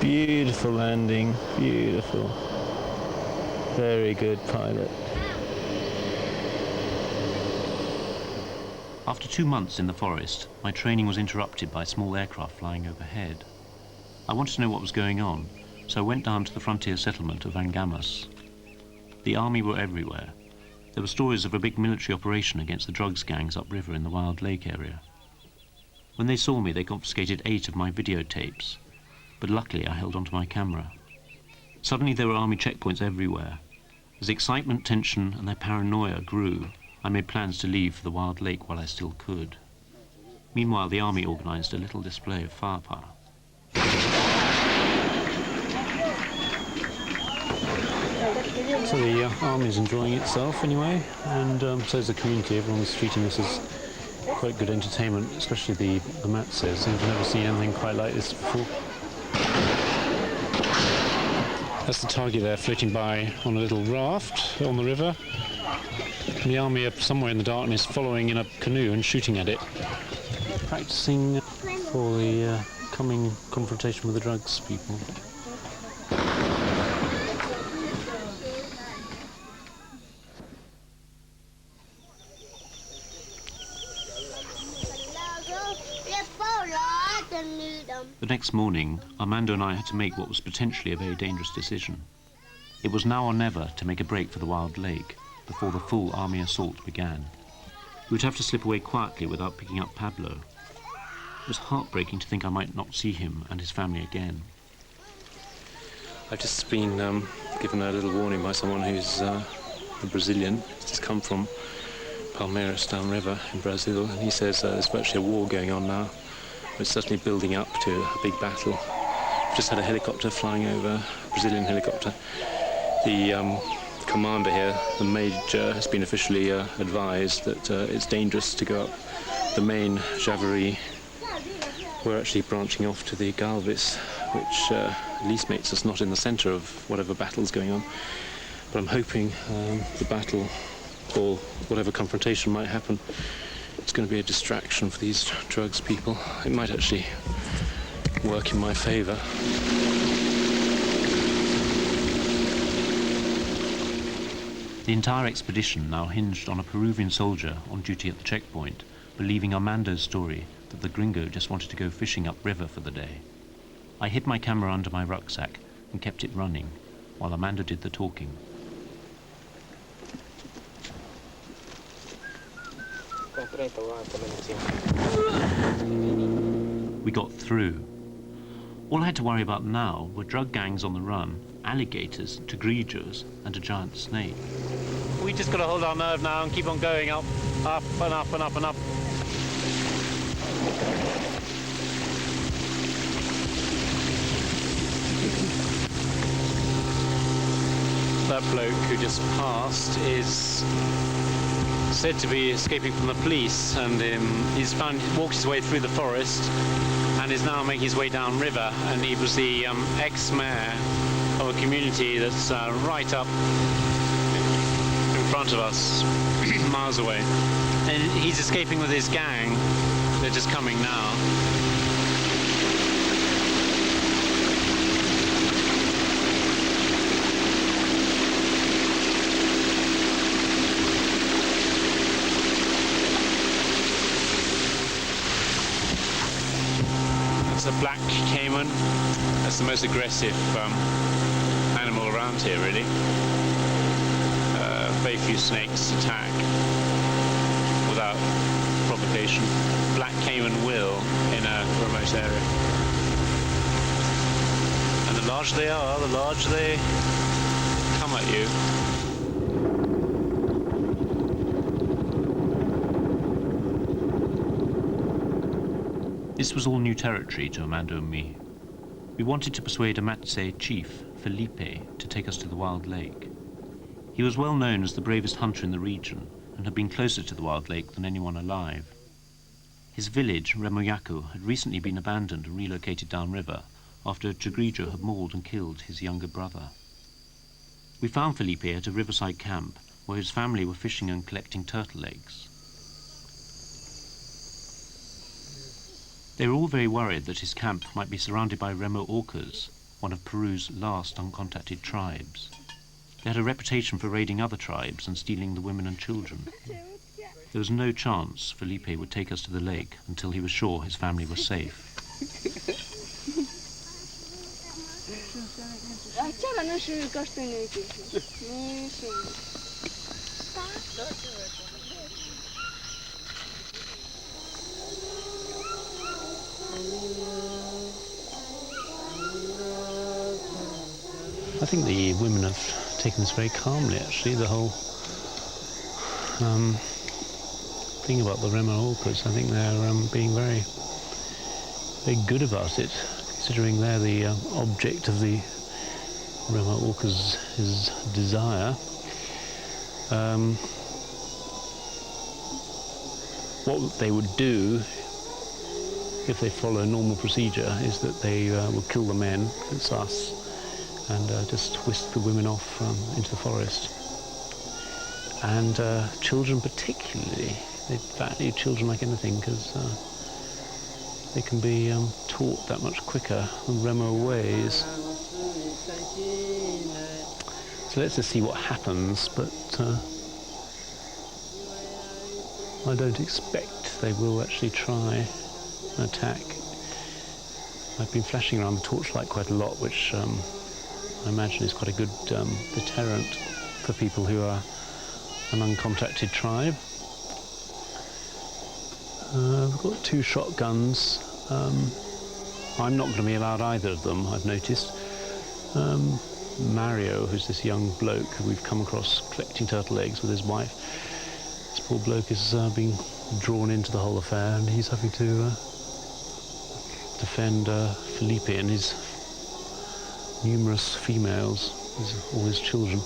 Beautiful landing, beautiful. Very good pilot. After 2 months in the forest, my training was interrupted by small aircraft flying overhead. I wanted to know what was going on, so I went down to the frontier settlement of Angamas. The army were everywhere. There were stories of a big military operation against the drugs gangs upriver in the Wild Lake area. When they saw me, they confiscated 8 of my videotapes, but luckily I held onto my camera. Suddenly there were army checkpoints everywhere. As the excitement, tension and their paranoia grew, I made plans to leave for the Wild Lake while I still could. Meanwhile, the army organised a little display of firepower. So the army's enjoying itself anyway, and so is the community. Everyone's treating this as quite good entertainment, especially the Mat says. I've never seen anything quite like this before. That's the target there, floating by on a little raft on the river. And the army are somewhere in the darkness following in a canoe and shooting at it. Practicing for the coming confrontation with the drugs people. The next morning, Armando and I had to make what was potentially a very dangerous decision. It was now or never to make a break for the Wild Lake before the full army assault began. We would have to slip away quietly without picking up Pablo. It was heartbreaking to think I might not see him and his family again. I've just been given a little warning by someone who's a Brazilian. He's just come from Palmeiras downriver in Brazil, and he says there's virtually a war going on now. It's certainly building up to a big battle. We've just had a helicopter flying over, a Brazilian helicopter. The commander here, the major, has been officially advised that it's dangerous to go up the main Javari. We're actually branching off to the Galvis, which at least makes us not in the centre of whatever battle's going on. But I'm hoping the battle, or whatever confrontation might happen, it's going to be a distraction for these drugs people. It might actually work in my favour. The entire expedition now hinged on a Peruvian soldier on duty at the checkpoint, believing Armando's story that the gringo just wanted to go fishing upriver for the day. I hid my camera under my rucksack and kept it running, while Armando did the talking. We got through. All I had to worry about now were drug gangs on the run, alligators, tigrillos, and a giant snake. We just got to hold our nerve now and keep on going up and up and up and up. That bloke who just passed is said to be escaping from the police, and he's walked his way through the forest and is now making his way down river, and he was the ex-mayor of a community that's right up in front of us, miles away. And he's escaping with his gang. They're just coming now. A black caiman. That's the most aggressive animal around here, really. Very few snakes attack without provocation. Black caiman will in a remote area. And the larger they are, the larger they come at you. This was all new territory to Amanda and me. We wanted to persuade a Matse chief, Felipe, to take us to the wild lake. He was well known as the bravest hunter in the region and had been closer to the wild lake than anyone alive. His village, Remoyaku, had recently been abandoned and relocated downriver after Chagrijo had mauled and killed his younger brother. We found Felipe at a riverside camp where his family were fishing and collecting turtle eggs. They were all very worried that his camp might be surrounded by Remo orcas, one of Peru's last uncontacted tribes. They had a reputation for raiding other tribes and stealing the women and children. There was no chance Felipe would take us to the lake until he was sure his family was safe. I think the women have taken this very calmly, actually, the whole thing about the Remo orcas. I think they're being very, very good about it, considering they're the object of the Remo orcas' desire. What they would do if they follow normal procedure is that they will kill the men, it's us, and just whisk the women off into the forest. And children particularly, they value children like anything because they can be taught that much quicker than Remo ways. So let's just see what happens, but I don't expect they will actually try an attack. I've been flashing around the torchlight quite a lot, which I imagine is quite a good deterrent for people who are an uncontacted tribe. We've got 2 shotguns. I'm not going to be allowed either of them, I've noticed. Mario, who's this young bloke who we've come across collecting turtle eggs with his wife, this poor bloke is being drawn into the whole affair, and he's having to defend Felipe and his numerous females, all his children.